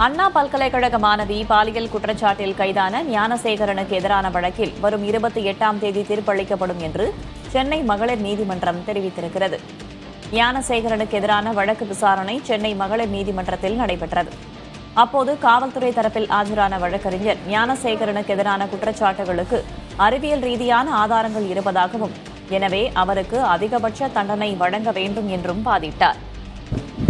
அண்ணா பல்கலைக்கழக மாணவி பாலியல் குற்றச்சாட்டில் கைதான ஞானசேகரனுக்கு எதிரான வழக்கில் வரும் 28ஆம் தேதி தீர்ப்பளிக்கப்படும் என்று சென்னை மகளிர் நீதிமன்றம் தெரிவித்திருக்கிறது. ஞானசேகரனுக்கு எதிரான வழக்கு விசாரணை சென்னை மகளிர் நீதிமன்றத்தில் நடைபெற்றது. அப்போது காவல்துறை தரப்பில் ஆஜரான வழக்கறிஞர் ஞானசேகரனுக்கு எதிரான குற்றச்சாட்டுகளுக்கு அறிவியல் ரீதியான ஆதாரங்கள் இருப்பதாகவும், எனவே அவருக்கு அதிகபட்ச தண்டனை வழங்க வேண்டும் என்றும் வாதிட்டார்.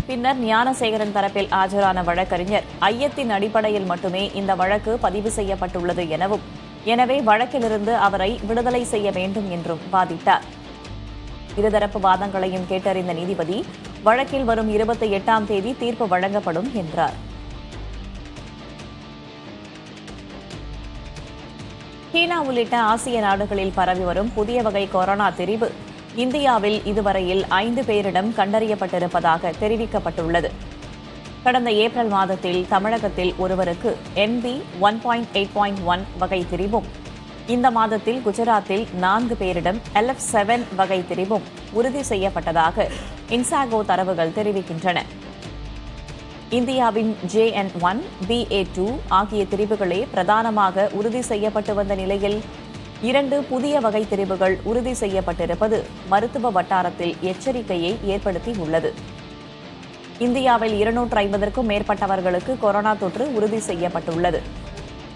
பின்னர் ஞானசேகரன் தரப்பில் ஆஜரான வழக்கறிஞர் ஐயத்தின் அடிப்படையில் மட்டுமே இந்த வழக்கு பதிவு செய்யப்பட்டுள்ளது எனவும், எனவே வழக்கிலிருந்து அவரை விடுதலை செய்ய வேண்டும் என்றும் வாதிட்டார். இருதரப்பு வாதங்களையும் கேட்டறிந்த நீதிபதி வழக்கில் வரும் 28ஆம் தேதி தீர்ப்பு வழங்கப்படும் என்றார். சீனா உள்ளிட்ட ஆசிய நாடுகளில் பரவி வரும் புதிய வகை கொரோனா திரிவு இந்தியாவில் இதுவரையில் 5 பேரிடம் கண்டறியப்பட்டிருப்பதாக தெரிவிக்கப்பட்டுள்ளது. கடந்த ஏப்ரல் மாதத்தில் தமிழகத்தில் ஒருவருக்கு NB1.8.1 வகை திரிவும், இந்த மாதத்தில் குஜராத்தில் 4 பேரிடம் LF7 வகை திரிவும் உறுதி செய்யப்பட்டதாக இன்சாகோ தரவுகள் தெரிவிக்கின்றன. இந்தியாவின் JN1, BA2 ஆகிய திரிவுகளே பிரதானமாக உறுதி செய்யப்பட்டு வந்த நிலையில் 2 புதிய வகை திரிவுகள் உறுதி செய்யப்பட்டிருப்பது மருத்துவ வட்டாரத்தில் எச்சரிக்கையை ஏற்படுத்தியுள்ளது. இந்தியாவில் 250க்கும் மேற்பட்டவர்களுக்கு கொரோனா தொற்று உறுதி செய்யப்பட்டுள்ளது.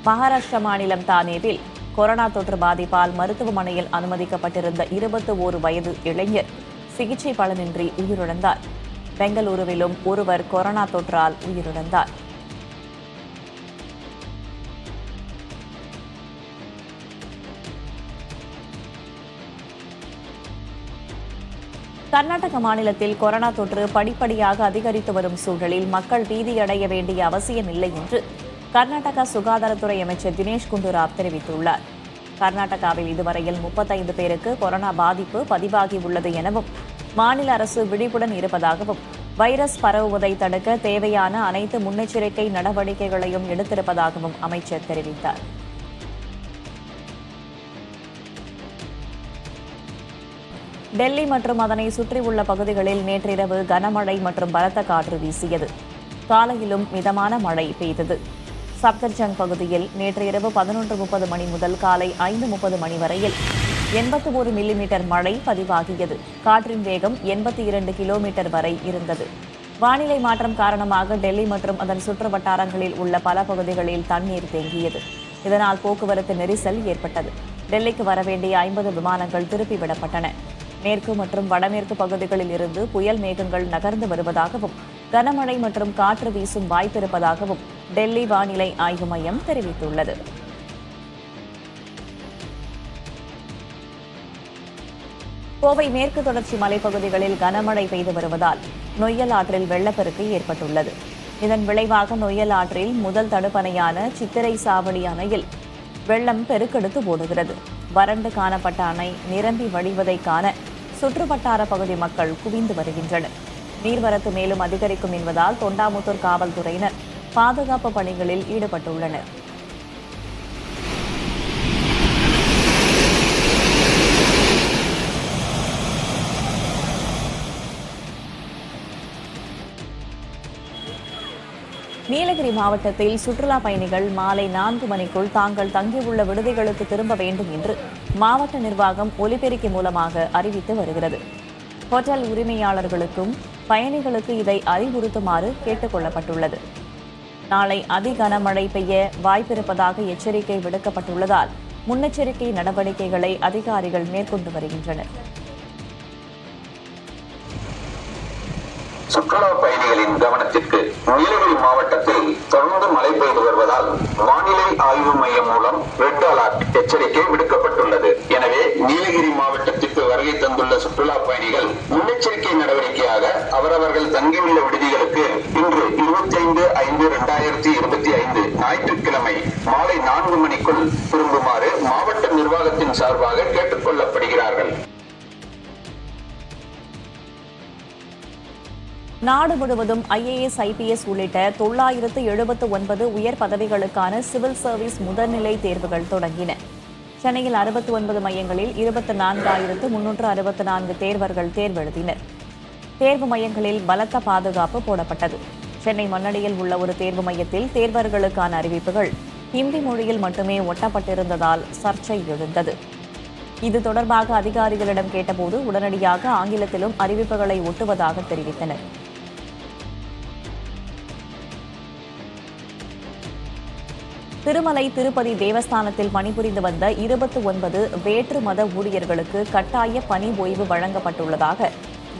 மகாராஷ்டிரா மாநிலம் தானேவில் கொரோனா தொற்று பாதிப்பால் மருத்துவமனையில் அனுமதிக்கப்பட்டிருந்த 21 வயது இளைஞர் சிகிச்சை பலனின்றி உயிரிழந்தார். பெங்களூருவிலும் ஒருவர் கொரோனா தொற்றால் உயிரிழந்தார். கர்நாடக மாநிலத்தில் கொரோனா தொற்று படிப்படியாக அதிகரித்து வரும் சூழலில் மக்கள் பீதியடைய வேண்டிய அவசியமில்லை என்று கர்நாடக சுகாதாரத்துறை அமைச்சர் தினேஷ் குண்டுராவ் தெரிவித்துள்ளார். கர்நாடகாவில் இதுவரையில் 35 பேருக்கு கொரோனா பாதிப்பு பதிவாகியுள்ளது எனவும், மாநில அரசு விழிப்புடன் இருப்பதாகவும், வைரஸ் பரவுவதை தடுக்க தேவையான அனைத்து முன்னெச்சரிக்கை நடவடிக்கைகளையும் எடுத்திருப்பதாகவும் அமைச்சர் தெரிவித்தார். டெல்லி மற்றும் அதனை சுற்றியுள்ள பகுதிகளில் நேற்றிரவு கனமழை மற்றும் பலத்த காற்று வீசியது. காலையிலும் மிதமான மழை பெய்தது. சப்தர்ஜங் பகுதியில் நேற்று இரவு 11:30 மணி முதல் காலை 5:30 மணி வரையில் 81 மில்லிமீட்டர் மழை பதிவாகியது. காற்றின் வேகம் 82 கிலோமீட்டர் வரை இருந்தது. வானிலை மாற்றம் காரணமாக டெல்லி மற்றும் அதன் சுற்று வட்டாரங்களில் உள்ள பல பகுதிகளில் தண்ணீர் தேங்கியது. இதனால் போக்குவரத்து நெரிசல் ஏற்பட்டது. டெல்லிக்கு வரவேண்டிய 50 விமானங்கள் திருப்பிவிடப்பட்டன. மேற்கு மற்றும் வடமேற்கு பகுதிகளில் இருந்து புயல் மேகங்கள் நகர்ந்து வருவதாகவும், கனமழை மற்றும் காற்று வீசும் வாய்ப்பிருப்பதாகவும் டெல்லி வானிலை ஆய்வு மையம் தெரிவித்துள்ளது. கோவை மேற்கு தொடர்ச்சி மலைப்பகுதிகளில் கனமழை பெய்து வருவதால் நொய்யல் ஆற்றில் வெள்ளப்பெருக்கு ஏற்பட்டுள்ளது. இதன் விளைவாக நொய்யல் ஆற்றில் முதல் தடுப்பணையான சித்திரை சாவடி அணையில் வெள்ளம் பெருக்கெடுத்து ஓடுகிறது. வறண்டு காணப்பட்ட அணை நிரம்பி வழிவதை காண சுற்றுவட்டார பகுதி மக்கள் குவிந்து வருகின்றனர். நீர்வரத்து மேலும் அதிகரிக்கும் என்பதால் தொண்டாமுத்தூர் காவல்துறையினர் பாதுகாப்பு பணிகளில் ஈடுபட்டுள்ளனர். நீலகிரி மாவட்டத்தில் சுற்றுலா பயணிகள் மாலை 4 மணிக்குள் தாங்கள் தங்கியுள்ள விடுதிகளுக்கு திரும்ப வேண்டும் என்று மாவட்ட நிர்வாகம் ஒலிபெருக்கி மூலமாக அறிவித்து வருகிறது. ஹோட்டல் உரிமையாளர்களுக்கும் பயணிகளுக்கு இதை அறிவுறுத்துமாறு கேட்டுக் கொள்ளப்பட்டுள்ளது. நாளை அதி கனமழை பெய்ய வாய்ப்பிருப்பதாக எச்சரிக்கை விடுக்கப்பட்டுள்ளதால் முன்னெச்சரிக்கை நடவடிக்கைகளை அதிகாரிகள் மேற்கொண்டு வருகின்றனர். சுற்றுலா பயணிகளின் கவனத்திற்கு நீலகிரி மாவட்டத்தில் தொடர்ந்து மழை பெய்து வருவதால் வானிலை ஆய்வு மையம் மூலம் ரெட் அலர்ட் எச்சரிக்கை விடுக்கப்பட்டுள்ளது. எனவே நீலகிரி மாவட்டத்திற்கு வருகை தந்துள்ள சுற்றுலா பயணிகள் முன்னெச்சரிக்கை நடவடிக்கையாக அவரவர்கள் தங்கியுள்ள விடுதிகளுக்கு இன்று 25/5/2025 ஞாயிற்றுக்கிழமை மாலை 4 மணிக்குள் திரும்புமாறு மாவட்ட நிர்வாகத்தின் சார்பாக கேட்டுக் கொள்ளப்படுகிறார்கள். நாடு முழுவதும் IAS, IPS உள்ளிட்ட 979 உயர் பதவிகளுக்கான சிவில் சர்வீஸ் முதல்நிலை தேர்வுகள் தொடங்கின. சென்னையில் 69 மையங்களில் 24,364 தேர்வர்கள் தேர்வெழுதினர். தேர்வு மையங்களில் பலத்த பாதுகாப்பு போடப்பட்டது. சென்னை மண்ணடியில் உள்ள ஒரு தேர்வு மையத்தில் தேர்வர்களுக்கான அறிவிப்புகள் ஹிந்தி மொழியில் மட்டுமே ஒட்டப்பட்டிருந்ததால் சர்ச்சை எழுந்தது. இது தொடர்பாக அதிகாரிகளிடம் கேட்டபோது உடனடியாக ஆங்கிலத்திலும் அறிவிப்புகளை ஒட்டுவதாக தெரிவித்தனர். திருமலை திருப்பதி தேவஸ்தானத்தில் பணிபுரிந்து வந்த 29 வேற்று மத ஊழியர்களுக்கு கட்டாய பணி ஓய்வு வழங்கப்பட்டுள்ளதாக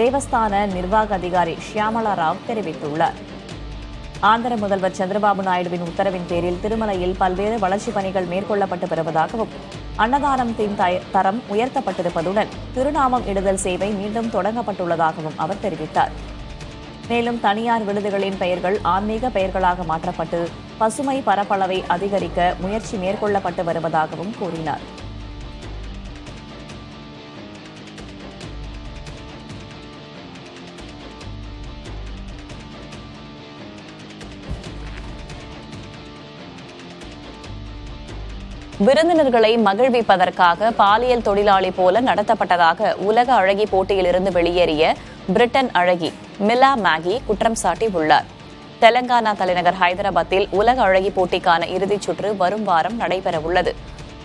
தேவஸ்தான நிர்வாக அதிகாரி ஷியாமலா ராவ் தெரிவித்துள்ளார். ஆந்திர முதல்வர் சந்திரபாபு நாயுடுவின் உத்தரவின் பேரில் திருமலையில் பல்வேறு வளர்ச்சிப் பணிகள் மேற்கொள்ளப்பட்டு வருவதாகவும் அன்னதானத்தின் தரம் உயர்த்தப்பட்டிருப்பதுடன் திருநாமம் இடுதல் சேவை மீண்டும் தொடங்கப்பட்டுள்ளதாகவும் அவர் தெரிவித்தார். மேலும் தனியார் விடுதிகளின் பெயர்கள் ஆன்மீக பெயர்களாக மாற்றப்பட்டு பசுமை பரப்பளவை அதிகரிக்க முயற்சி மேற்கொள்ளப்பட்டு வருவதாகவும் கூறினார். விருந்தினர்களை மகிழ்விப்பதற்காக பாலியல் தொழிலாளி போல நடத்தப்பட்டதாக உலக அழகி போட்டியிலிருந்து வெளியேறிய பிரிட்டன் அழகி மிலா மேகி குற்றம் சாட்டியுள்ளார். தெலங்கானா தலைநகர் ஹைதராபாத்தில் உலக அழகி போட்டிக்கான இறுதிச் சுற்று வரும் வாரம் நடைபெறவுள்ளது.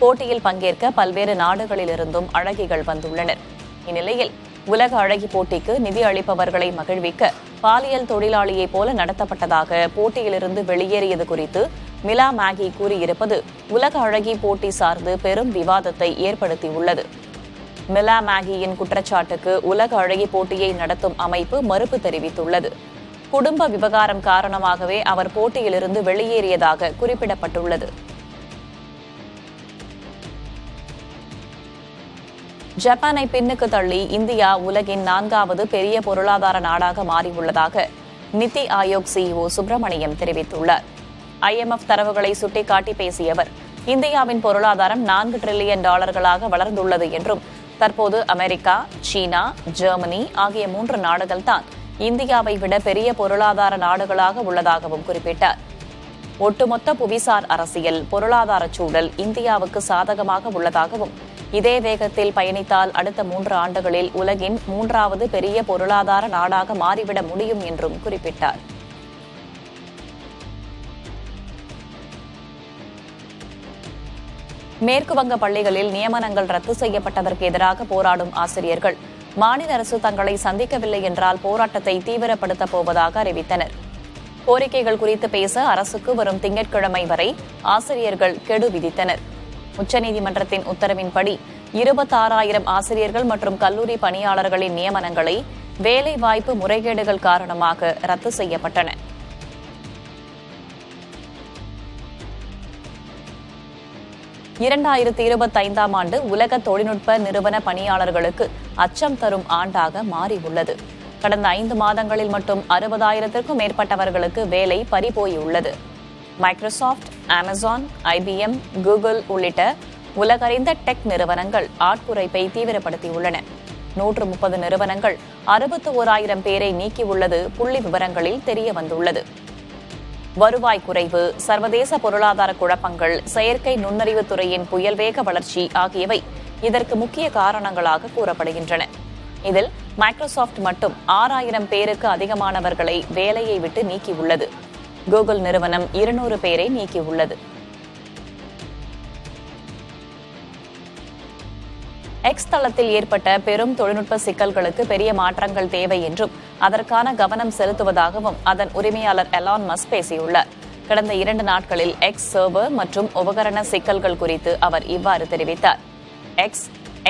போட்டியில் பங்கேற்க பல்வேறு நாடுகளிலிருந்தும் அழகிகள் வந்துள்ளனர். இந்நிலையில் உலக அழகி போட்டிக்கு நிதி அளிப்பவர்களை மகிழ்விக்க பாலியல் தொழிலாளியைப் போல நடத்தப்பட்டதாக போட்டியிலிருந்து வெளியேறியது குறித்து மிலா மேகி கூறியிருப்பது உலக அழகி போட்டி சார்ந்து பெரும் விவாதத்தை ஏற்படுத்தியுள்ளது. மிலா மேகியின் குற்றச்சாட்டுக்கு உலக அழகி போட்டியை நடத்தும் அமைப்பு மறுப்பு தெரிவித்துள்ளது. குடும்ப விவகாரம் காரணமாகவே அவர் போட்டியிலிருந்து வெளியேறியதாக குறிப்பிடப்பட்டுள்ளது. ஜப்பானை பின்னுக்கு தள்ளி இந்தியா உலகின் 4வது பெரிய பொருளாதார நாடாக மாறியுள்ளதாக நித்தி ஆயோக் சிஇஓ சுப்பிரமணியம் தெரிவித்துள்ளார். IMF தரவுகளை சுட்டிக்காட்டி பேசிய அவர், இந்தியாவின் பொருளாதாரம் $4 டிரில்லியன் வளர்ந்துள்ளது என்றும் தற்போது அமெரிக்கா, சீனா, ஜெர்மனி ஆகிய 3 நாடுகள்தான் இந்தியாவை விட பெரிய பொருளாதார நாடுகளாக உள்ளதாகவும் குறிப்பிட்டார். ஒட்டுமொத்த புவிசார் அரசியல், பொருளாதார சூழல் இந்தியாவுக்கு சாதகமாக உள்ளதாகவும் இதே வேகத்தில் பயணித்தால் அடுத்த 3 ஆண்டுகளில் உலகின் 3வது பெரிய பொருளாதார நாடாக மாறிவிட முடியும் என்றும் குறிப்பிட்டார். மேற்குவங்க பள்ளிகளில் நியமனங்கள் ரத்து செய்யப்பட்டதற்கு எதிராக போராடும் ஆசிரியர்கள் மாநில அரசு தங்களை சந்திக்கவில்லை என்றால் போராட்டத்தை தீவிரப்படுத்தப் போவதாக அறிவித்தனர். கோரிக்கைகள் குறித்து பேச அரசுக்கு வரும் திங்கட்கிழமை வரை ஆசிரியர்கள் கெடு விதித்தனர். உச்சநீதிமன்றத்தின் உத்தரவின்படி 26,000 ஆசிரியர்கள் மற்றும் கல்லூரி பணியாளர்களின் நியமனங்களை வேலைவாய்ப்பு முறைகேடுகள் காரணமாக ரத்து செய்யப்பட்டன. ஆண்டு உலக தொழில்நுட்ப நிறுவன பணியாளர்களுக்கு அச்சம் தரும் ஆண்டாக மாறியுள்ளது. கடந்த 5 மாதங்களில் மட்டும் 60,000க்கும் மேற்பட்டவர்களுக்கு வேலை பறிபோயுள்ளது. மைக்ரோசாஃப்ட், அமேசான், IBM, கூகுள் உள்ளிட்ட உலகறிந்த டெக் நிறுவனங்கள் ஆட்குறைப்பை தீவிரப்படுத்தியுள்ளன. 130 நிறுவனங்கள் 61,000 பேரை நீக்கியுள்ளது புள்ளி விவரங்களில் தெரிய வந்துள்ளது. வருவாய் குறைவு, சர்வதேச பொருளாதார குழப்பங்கள், செயற்கை நுண்ணறிவு துறையின் புயல்வேக வளர்ச்சி ஆகியவை இதற்கு முக்கிய காரணங்களாக கூறப்படுகின்றன. இதில் மைக்ரோசாஃப்ட் மட்டும் 6,000 பேருக்கு அதிகமானவர்களை வேலையை விட்டு நீக்கியுள்ளது. கூகுள் நிறுவனம் 200 பேரை நீக்கியுள்ளது. எக்ஸ் தளத்தில் ஏற்பட்ட பெரும் தொழில்நுட்ப சிக்கல்களுக்கு பெரிய மாற்றங்கள் தேவை என்றும் அதற்கான கவனம் செலுத்துவதாகவும் அதன் உரிமையாளர் எலான் மஸ்க் பேசியுள்ளார். கடந்த 2 நாட்களில் எக்ஸ் சர்வர் மற்றும் உபகரண சிக்கல்கள் குறித்து அவர் இவ்வாறு தெரிவித்தார். எக்ஸ்,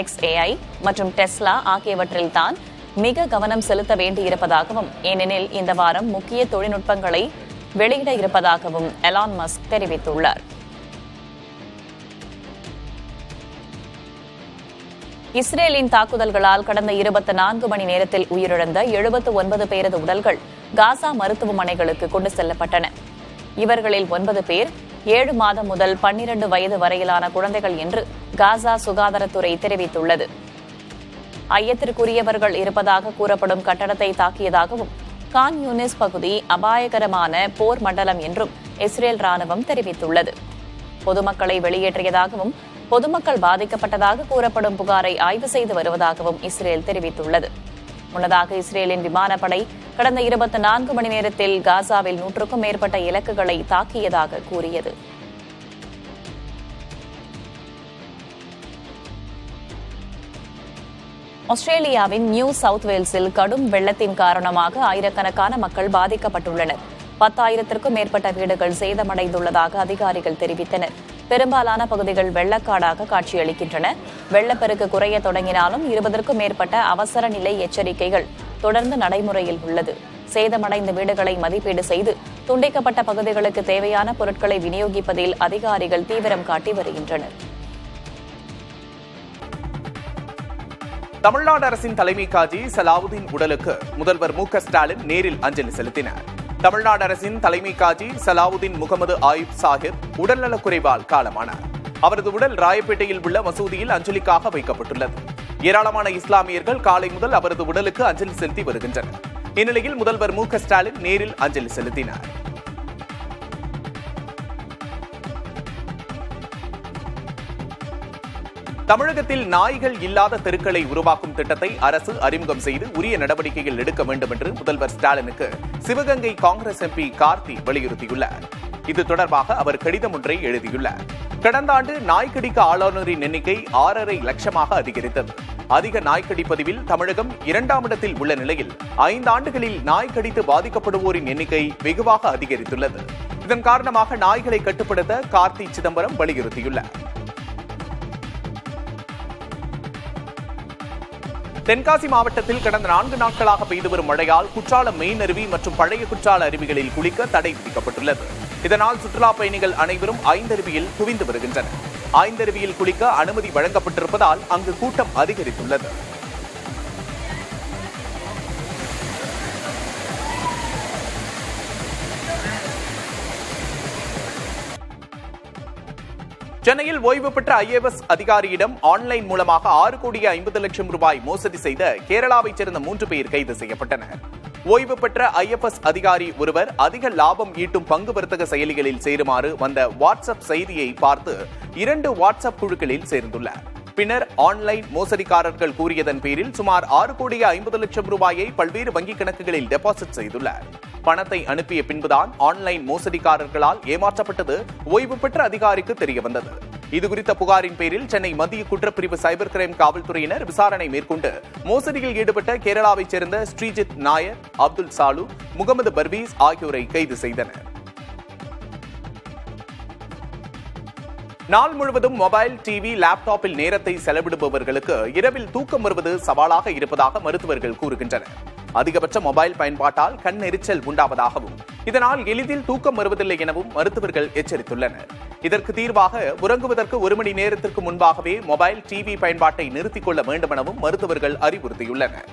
XAI மற்றும் டெஸ்லா ஆகியவற்றில் தான் மிக கவனம் செலுத்த வேண்டியிருப்பதாகவும், ஏனெனில் இந்த வாரம் முக்கிய தொழில்நுட்பங்களை வெளியிட இருப்பதாகவும் எலான் மஸ்க் தெரிவித்துள்ளார். இஸ்ரேலின் தாக்குதல்களால் கடந்த 24 மணி நேரத்தில் உயிரிழந்த 79 பேரது உடல்கள் காசா மருத்துவமனைகளுக்கு கொண்டு செல்லப்பட்டன. இவர்களில் 9 பேர் 7 மாதம் முதல் 12 வயது வரையிலான குழந்தைகள் என்று காசா சுகாதாரத்துறை தெரிவித்துள்ளது. ஐயத்திற்குரியவர்கள் இருப்பதாக கூறப்படும் கட்டடத்தை தாக்கியதாகவும் கான் யூனிஸ் பகுதி அபாயகரமான போர் மண்டலம் என்றும் இஸ்ரேல் ராணுவம் தெரிவித்துள்ளது. பொதுமக்களை வெளியேற்றியதாகவும் பொதுமக்கள் பாதிக்கப்பட்டதாக கூறப்படும் புகாரை ஆய்வு செய்து வருவதாகவும் இஸ்ரேல் தெரிவித்துள்ளது. முன்னதாக இஸ்ரேலின் விமானப்படை கடந்த 24 மணி நேரத்தில் காசாவில் 100க்கும் மேற்பட்ட இலக்குகளை தாக்கியதாக கூறியது. ஆஸ்திரேலியாவின் நியூ சவுத் வேல்ஸில் கடும் வெள்ளத்தின் காரணமாக ஆயிரக்கணக்கான மக்கள் பாதிக்கப்பட்டுள்ளனர். 10,000க்கும் மேற்பட்ட வீடுகள் சேதமடைந்துள்ளதாக அதிகாரிகள் தெரிவித்தனர். பெரும்பாலான பகுதிகள் வெள்ளக்காடாக காட்சியளிக்கின்றன. வெள்ளப்பெருக்கு குறைய தொடங்கினாலும் 20க்கும் மேற்பட்ட அவசர நிலை எச்சரிக்கைகள் தொடர்ந்து நடைமுறையில் உள்ளது. சேதமடைந்த வீடுகளை மதிப்பீடு செய்து துண்டிக்கப்பட்ட பகுதிகளுக்கு தேவையான பொருட்களை விநியோகிப்பதில் அதிகாரிகள் தீவிரம் காட்டி வருகின்றனர். தமிழ்நாடு அரசின் தலைமை காஜி சலாவுதீன் உடலுக்கு முதல்வர் மு க ஸ்டாலின் நேரில் அஞ்சலி செலுத்தினார். தமிழ்நாடு அரசின் தலைமை காஜி சலாவுதீன் முகமது ஆயிப் சாஹிப் உடல்நலக்குறைவால் காலமானார். அவரது உடல் ராயப்பேட்டையில் உள்ள மசூதியில் அஞ்சலிக்காக வைக்கப்பட்டுள்ளது. ஏராளமான இஸ்லாமியர்கள் காலை முதல் அவரது உடலுக்கு அஞ்சலி செலுத்தி வருகின்றனர். இந்நிலையில் முதல்வர் மு க ஸ்டாலின் நேரில் அஞ்சலி செலுத்தினார். தமிழகத்தில் நாய்கள் இல்லாத தெருக்களை உருவாக்கும் திட்டத்தை அரசு அறிமுகம் செய்து உரிய நடவடிக்கைகள் எடுக்க வேண்டும் என்று முதல்வர் ஸ்டாலினுக்கு சிவகங்கை காங்கிரஸ் எம்பி கார்த்தி வலியுறுத்தியுள்ளார். இது தொடர்பாக அவர் கடிதம் ஒன்றை எழுதியுள்ளார். கடந்த ஆண்டு நாய்க்கடிக்கு ஆளானோரின் எண்ணிக்கை 6.5 லட்சமாக அதிகரித்தது. அதிக நாய்க்கடி பதிவில் தமிழகம் 2ஆம் இடத்தில் உள்ள நிலையில் 5 ஆண்டுகளில் நாய்க்கடித்து பாதிக்கப்படுவோரின் எண்ணிக்கை வெகுவாக அதிகரித்துள்ளது. இதன் காரணமாக நாய்களை கட்டுப்படுத்த கார்த்தி சிதம்பரம் வலியுறுத்தியுள்ளார். தென்காசி மாவட்டத்தில் கடந்த 4 நாட்களாக பெய்து வரும் மழையால் குற்றாலம் மெயின் அருவி மற்றும் பழைய குற்றால அருவிகளில் குளிக்க தடை விதிக்கப்பட்டுள்ளது. இதனால் சுற்றுலா பயணிகள் அனைவரும் ஐந்தருவியில் குவிந்து வருகின்றனர். ஐந்தருவியில் குளிக்க அனுமதி வழங்கப்பட்டிருப்பதால் அங்கு கூட்டம் அதிகரித்துள்ளது. சென்னையில் ஓய்வு பெற்ற IAS அதிகாரியிடம் ஆன்லைன் மூலமாக 6,50,00,000 ரூபாய் மோசடி செய்த கேரளாவைச் சேர்ந்த 3 பேர் கைது செய்யப்பட்டனர். ஓய்வு பெற்ற IFS அதிகாரி ஒருவர் அதிக லாபம் ஈட்டும் பங்கு வர்த்தக செயலிகளில் சேருமாறு வந்த வாட்ஸ்அப் செய்தியை பார்த்து 2 வாட்ஸ்அப் குழுக்களில் சேர்ந்துள்ளார். பின்னர் ஆன்லைன் மோசடிக்காரர்கள் கூறியதன் பேரில் சுமார் 6,50,00,000 ரூபாயை பல்வேறு வங்கிக் கணக்குகளில் டெபாசிட் செய்துள்ளார். பணத்தை அனுப்பிய பின்புதான் ஆன்லைன் மோசடிக்காரர்களால் ஏமாற்றப்பட்டது ஓய்வு பெற்ற அதிகாரிக்கு தெரியவந்தது. இதுகுறித்த புகாரின் பேரில் சென்னை மத்திய குற்றப்பிரிவு சைபர் கிரைம் காவல்துறையினர் விசாரணை மேற்கொண்டு மோசடியில் ஈடுபட்ட கேரளாவைச் சேர்ந்த ஸ்ரீஜித் நாயர், அப்துல் சாலு, முகமது பர்வீஸ் ஆகியோரை கைது செய்தனர். நாள் முழுவதும் மொபைல், டிவி, லேப்டாப்பில் நேரத்தை செலவிடுபவர்களுக்கு இரவில் தூக்கம் வருவது சவாலாக இருப்பதாக மருத்துவர்கள் கூறுகின்றனர். அதிகபட்ச மொபைல் பயன்பாட்டால் கண் எரிச்சல் உண்டாவதாகவும் இதனால் எளிதில் தூக்கம் வருவதில்லை எனவும் மருத்துவர்கள் எச்சரித்துள்ளனர். இதற்கு தீர்வாக உறங்குவதற்கு 1 மணி நேரத்திற்கு முன்பாகவே மொபைல், டிவி பயன்பாட்டை நிறுத்திக் கொள்ள வேண்டும் எனவும் மருத்துவர்கள் அறிவுறுத்தியுள்ளனர்.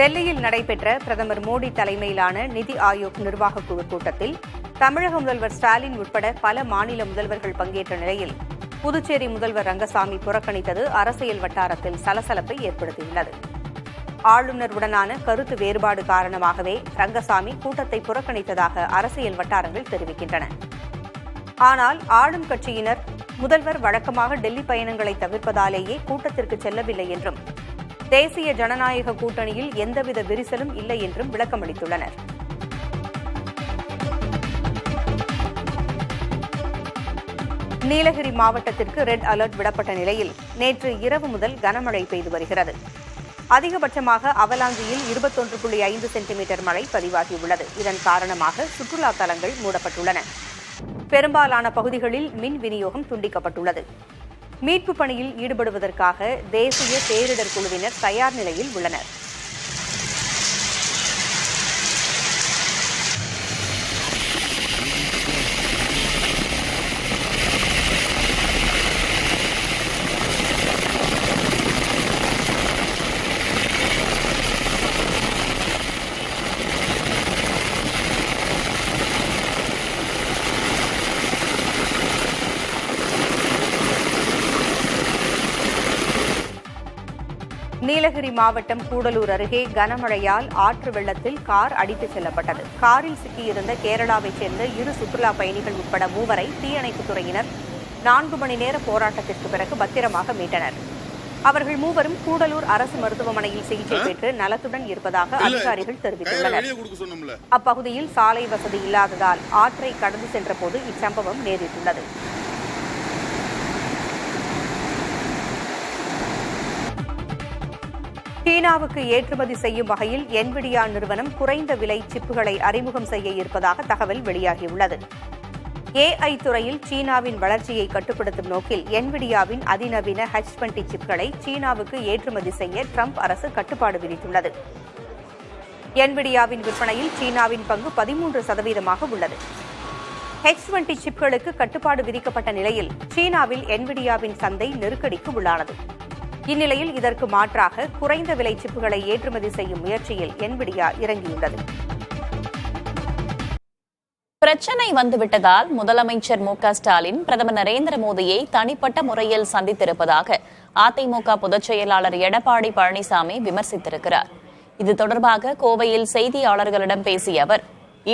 டெல்லியில் நடைபெற்ற பிரதமர் மோடி தலைமையிலான நிதி ஆயோக் நிர்வாகக் குழு கூட்டத்தில் தமிழக முதல்வர் ஸ்டாலின் உட்பட பல மாநில முதல்வர்கள் பங்கேற்ற நிலையில் புதுச்சேரி முதல்வர் ரங்கசாமி புறக்கணித்தது அரசியல் வட்டாரத்தில் சலசலப்பை ஏற்படுத்தியுள்ளது. ஆளுநருடனான கருத்து வேறுபாடு காரணமாகவே ரங்கசாமி கூட்டத்தை புறக்கணித்ததாக அரசியல் வட்டாரங்கள் தெரிவிக்கின்றன. ஆனால் ஆளும் கட்சியினர் முதல்வர் வழக்கமாக டெல்லி பயணங்களை தவிர்ப்பதாலேயே கூட்டத்திற்கு செல்லவில்லை என்றும் தேசிய ஜனநாயக கூட்டணியில் எந்தவித விரிசலும் இல்லை என்றும் விளக்கமளித்துள்ளனர். நீலகிரி மாவட்டத்திற்கு ரெட் அலர்ட் விடப்பட்ட நிலையில் நேற்று இரவு முதல் கனமழை பெய்து வருகிறது. அதிகபட்சமாக அவலாஞ்சியில் 21.5 சென்டிமீட்டர் மழை பதிவாகியுள்ளது. இதன் காரணமாக சுற்றுலா தலங்கள் மூடப்பட்டுள்ளன. பெரும்பாலான பகுதிகளில் மின் விநியோகம் துண்டிக்கப்பட்டுள்ளது. மீட்பு பணியில் ஈடுபடுவதற்காக தேசிய பேரிடர் குழுவினர் தயார் நிலையில் உள்ளனர். நீலகிரி மாவட்டம் கூடலூர் அருகே கனமழையால் ஆற்று வெள்ளத்தில் கார் அடித்துச் செல்லப்பட்டது. காரில் சிக்கியிருந்த கேரளாவைச் சேர்ந்த 2 சுற்றுலா பயணிகள் உட்பட 3 தீயணைப்புத் துறையினர் 4 மணி நேர போராட்டத்திற்கு பிறகு பத்திரமாக மீட்டனர். அவர்கள் மூவரும் கூடலூர் அரசு மருத்துவமனையில் சிகிச்சை பெற்று நலத்துடன் இருப்பதாக அதிகாரிகள் தெரிவித்துள்ளனர். அப்பகுதியில் சாலை வசதி இல்லாததால் ஆற்றை கடந்து சென்றபோது இச்சம்பவம் நேரிட்டுள்ளது. சீனாவுக்கு ஏற்றுமதி செய்யும் வகையில் என்விடியா நிறுவனம் குறைந்த விலை சிப்புகளை அறிமுகம் செய்ய இருப்பதாக தகவல் வெளியாகியுள்ளது. AI துறையில் சீனாவின் வளர்ச்சியை கட்டுப்படுத்தும் நோக்கில் என்விடியாவின் அதிநவீன H20 சிப்களை சீனாவுக்கு ஏற்றுமதி செய்ய ட்ரம்ப் அரசு கட்டுப்பாடு விதித்துள்ளது. என்விடியாவின் விற்பனையில் சீனாவின் பங்கு 13% உள்ளது. H20 சிப்களுக்கு கட்டுப்பாடு விதிக்கப்பட்ட நிலையில் சீனாவில் என்விடியாவின் சந்தை நெருக்கடிக்கு உள்ளானது. இந்நிலையில் இதற்கு மாற்றாக குறைந்த விலை சிப்புகளை ஏற்றுமதி செய்யும் முயற்சியில் என்விடியா இறங்கியுள்ளது. பிரச்சனை வந்துவிட்டதால் முதலமைச்சர் மு.க.ஸ்டாலின் பிரதமர் நரேந்திர மோடியை தனிப்பட்ட முறையில் சந்தித்திருப்பதாக அதிமுக பொதுச் செயலாளர் எடப்பாடி பழனிசாமி விமர்சித்திருக்கிறார். இது தொடர்பாக கோவையில் செய்தியாளர்களிடம் பேசிய அவர்,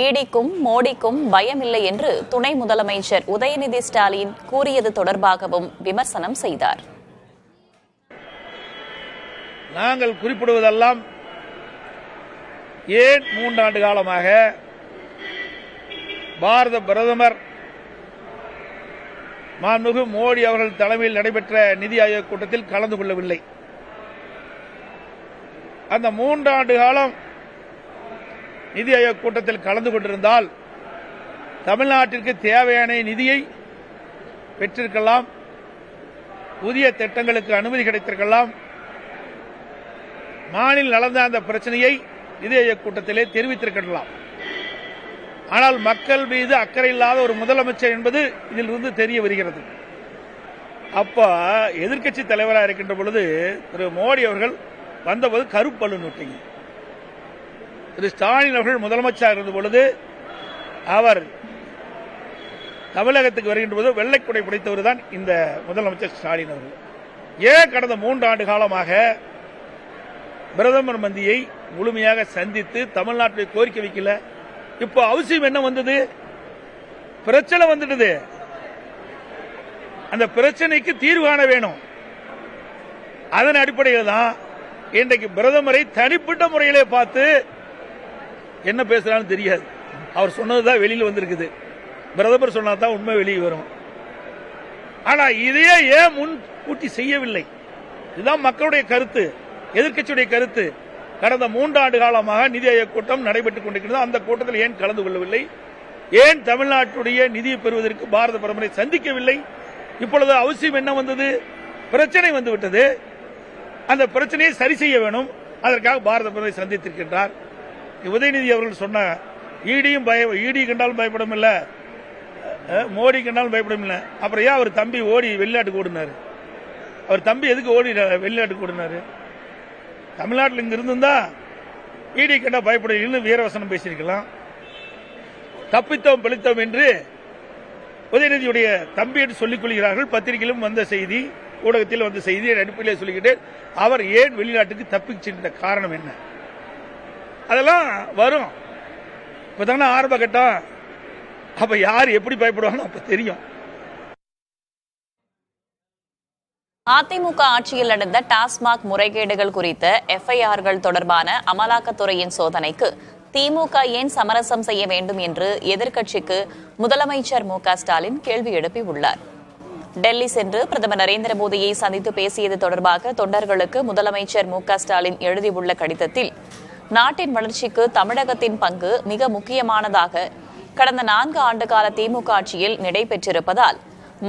ஈடிக்கும் மோடிக்கும் பயமில்லை என்று துணை முதலமைச்சர் உதயநிதி ஸ்டாலின் கூறியது தொடர்பாகவும் விமர்சனம் செய்தார். நாங்கள் குறிப்பிடுவதெல்லாம் ஏன் 3 ஆண்டு காலமாக பாரத பிரதமர் மாண்புமிகு மோடி அவர்கள் தலைமையில் நடைபெற்ற நிதி ஆயோக் கூட்டத்தில் கலந்து கொள்ளவில்லை. அந்த 3 ஆண்டு காலம் நிதி ஆயோக் கூட்டத்தில் கலந்து கொண்டிருந்தால் தமிழ்நாட்டிற்கு தேவையான நிதியை பெற்றிருக்கலாம், புதிய திட்டங்களுக்கு அனுமதி கிடைத்திருக்கலாம், மாநில நடந்த அந்த பிரச்சனையை நிதி ஆயோக் கூட்டத்திலே தெரிவித்திருக்கலாம். ஆனால் மக்கள் மீது அக்கறை இல்லாத ஒரு முதலமைச்சர் என்பது இதிலிருந்து தெரிய வருகிறது. அப்ப எதிர்க்கட்சி தலைவராக இருக்கின்ற பொழுது திரு மோடி அவர்கள் வந்தபோது கருப்பல்லு நோட்டிங்க. திரு ஸ்டாலின் அவர்கள் முதலமைச்சராக இருந்த பொழுது அவர் தமிழகத்துக்கு வருகின்ற போது வெள்ளைக்குடை பிடித்தவர் தான் இந்த முதலமைச்சர் ஸ்டாலின் அவர்கள். ஏன் கடந்த 3 ஆண்டு காலமாக பிரதமர் மந்தியை முழுமையாக சந்தித்து தமிழ்நாட்டை கோரிக்கை வைக்கல? இப்போ அவசியம் என்ன வந்தது? பிரச்சனை வந்துடுது. அந்த பிரச்சனைக்கு தீர்வு காண வேணும். அதன் அடிப்படையில் தான் இன்றைக்கு பிரதமரை தனிப்பட்ட முறையிலே பார்த்து என்ன பேசுறான்னு தெரியாது. அவர் சொன்னதுதான் வெளியில் வந்திருக்குது. பிரதமர் சொன்னதான் உண்மை வெளியே வரும். ஆனா இதையே ஏன் முன்கூட்டி செய்யவில்லை? இதுதான் மக்களுடைய கருத்து, எதிர்க்கட்சியுடைய கருத்து. கடந்த 3 ஆண்டு காலமாக நிதி ஆயோக் கூட்டம் நடைபெற்றுக் கொண்டிருக்கிறது. அந்த கூட்டத்தில் ஏன் கலந்து கொள்ளவில்லை? ஏன் தமிழ்நாட்டுடைய நிதியை பெறுவதற்கு பாரத பிரதமரை சந்திக்கவில்லை? இப்பொழுது அவசியம் என்ன வந்தது? பிரச்சனை வந்துவிட்டது. அந்த பிரச்சனையை சரி செய்ய வேணும். அதற்காக பாரத பிரதமரை சந்தித்திருக்கின்றார். உதயநிதி அவர்கள் சொன்ன ஈடி கண்டாலும் பயப்படும் இல்ல, மோடி கண்டாலும் பயப்படும் இல்ல. அப்புறம் ஏன் அவர் தம்பி ஓடி வெளிநாட்டுக்கு ஓடினாரு? அவர் தம்பி எதுக்கு ஓடி வெளிநாட்டுக்கு ஓடினாரு? தமிழ்நாட்டில் இங்க இருந்திருந்தா ஈடி கண்டா பயப்பட வீரவசனம் பேசியிருக்கலாம். தப்பித்தோம் பிழைத்தோம் என்று உதயநிதியுடைய தம்பி என்று சொல்லிக் கொள்கிறார்கள். பத்திரிகையிலும் வந்த செய்தி, ஊடகத்தில் வந்த செய்தி அடிப்படையில் சொல்லிக்கிட்டு அவர் ஏன் வெளிநாட்டுக்கு தப்பிச் சென்ற காரணம் என்ன? அதெல்லாம் வரும். இப்பதானே ஆரம்ப கட்டம். அப்ப யார் எப்படி பயப்படுவாங்க அப்ப தெரியும். அதிமுக ஆட்சியில் நடந்த டாஸ்மாக் முறைகேடுகள் குறித்த FIRகள் தொடர்பான அமலாக்கத்துறையின் சோதனைக்கு திமுக ஏன் சமரசம் செய்ய வேண்டும் என்று எதிர்க்கட்சிக்கு முதலமைச்சர் மு.க.ஸ்டாலின் கேள்வி எழுப்பியுள்ளார். டெல்லி சென்று பிரதமர் நரேந்திர மோடியை சந்தித்து பேசியது தொடர்பாக தொண்டர்களுக்கு முதலமைச்சர் மு.க.ஸ்டாலின் எழுதியுள்ள கடிதத்தில், நாட்டின் வளர்ச்சிக்கு தமிழகத்தின் பங்கு மிக முக்கியமானதாக கடந்த 4 ஆண்டுகால திமுக ஆட்சியில் நடைபெற்றிருப்பதால்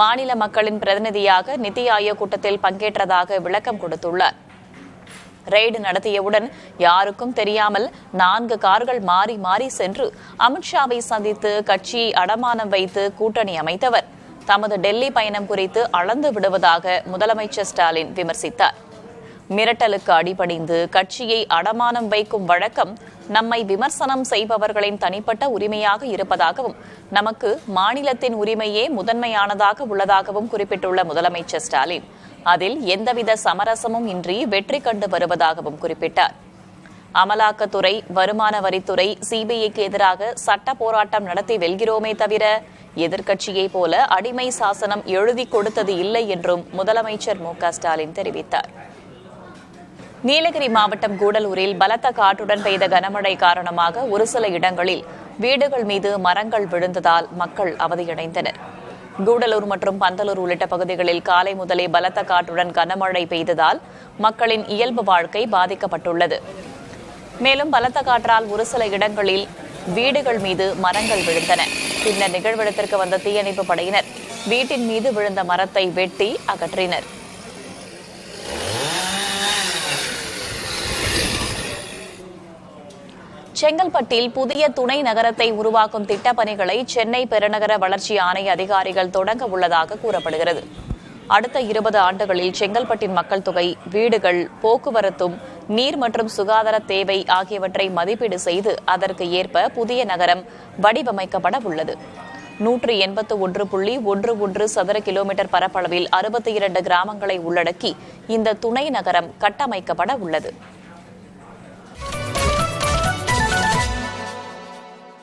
மாநில மக்களின் பிரதிநிதியாக நிதி ஆயோக் கூட்டத்தில் பங்கேற்றதாக விளக்கம் கொடுத்துள்ளார். ரெய்டு நடத்தியவுடன் யாருக்கும் தெரியாமல் 4 கார்கள் மாறி மாறி சென்று அமித்ஷாவை சந்தித்து கட்சியை அடமானம் வைத்து கூட்டணி அமைத்தவர் தமது டெல்லி பயணம் குறித்து அளந்து விடுவதாக முதலமைச்சர் ஸ்டாலின் விமர்சித்தார். மிரட்டலுக்கு அடிபணிந்து கட்சியை அடமானம் வைக்கும் வழக்கம் நம்மை விமர்சனம் செய்பவர்களின் தனிப்பட்ட உரிமையாக இருப்பதாகவும், நமக்கு மாநிலத்தின் உரிமையே முதன்மையானதாக உள்ளதாகவும் குறிப்பிட்டுள்ள முதலமைச்சர் ஸ்டாலின், அதில் எந்தவித சமரசமும் இன்றி வெற்றி கண்டு வருவதாகவும் குறிப்பிட்டார். அமலாக்கத்துறை, வருமான வரித்துறை, CBIக்கு எதிராக சட்ட போராட்டம் நடத்தி வெல்கிறோமே தவிர எதிர்க்கட்சியை போல அடிமை சாசனம் எழுதி கொடுத்தது இல்லை என்றும் முதலமைச்சர் மு.க.ஸ்டாலின் தெரிவித்தார். நீலகிரி மாவட்டம் கூடலூரில் பலத்த காற்றுடன் பெய்த கனமழை காரணமாக ஒரு சில இடங்களில் வீடுகள் மீது மரங்கள் விழுந்ததால் மக்கள் அவதியடைந்தனர். கூடலூர் மற்றும் பந்தலூர் உள்ளிட்ட பகுதிகளில் காலை முதலே பலத்த காற்றுடன் கனமழை பெய்ததால் மக்களின் இயல்பு வாழ்க்கை பாதிக்கப்பட்டுள்ளது. மேலும் பலத்த காற்றால் ஒரு சில இடங்களில் வீடுகள் மீது மரங்கள் விழுந்தன. பின்னர் நிகழ்விடத்திற்கு வந்த தீயணைப்பு படையினர் வீட்டின் மீது விழுந்த மரத்தை வெட்டி அகற்றினர். செங்கல்பட்டில் புதிய துணை நகரத்தை உருவாக்கும் திட்டப்பணிகளை சென்னை பெருநகர வளர்ச்சி ஆணைய அதிகாரிகள் தொடங்க உள்ளதாக கூறப்படுகிறது. அடுத்த 20 ஆண்டுகளில் செங்கல்பட்டின் மக்கள் தொகை, வீடுகள், போக்குவரத்தும், நீர் மற்றும் சுகாதார தேவை ஆகியவற்றை மதிப்பீடு செய்து அதற்கு ஏற்ப புதிய நகரம் வடிவமைக்கப்பட உள்ளது. 181.11 சதுர கிலோமீட்டர் பரப்பளவில் 62 கிராமங்களை உள்ளடக்கி இந்த துணை நகரம் கட்டமைக்கப்பட உள்ளது.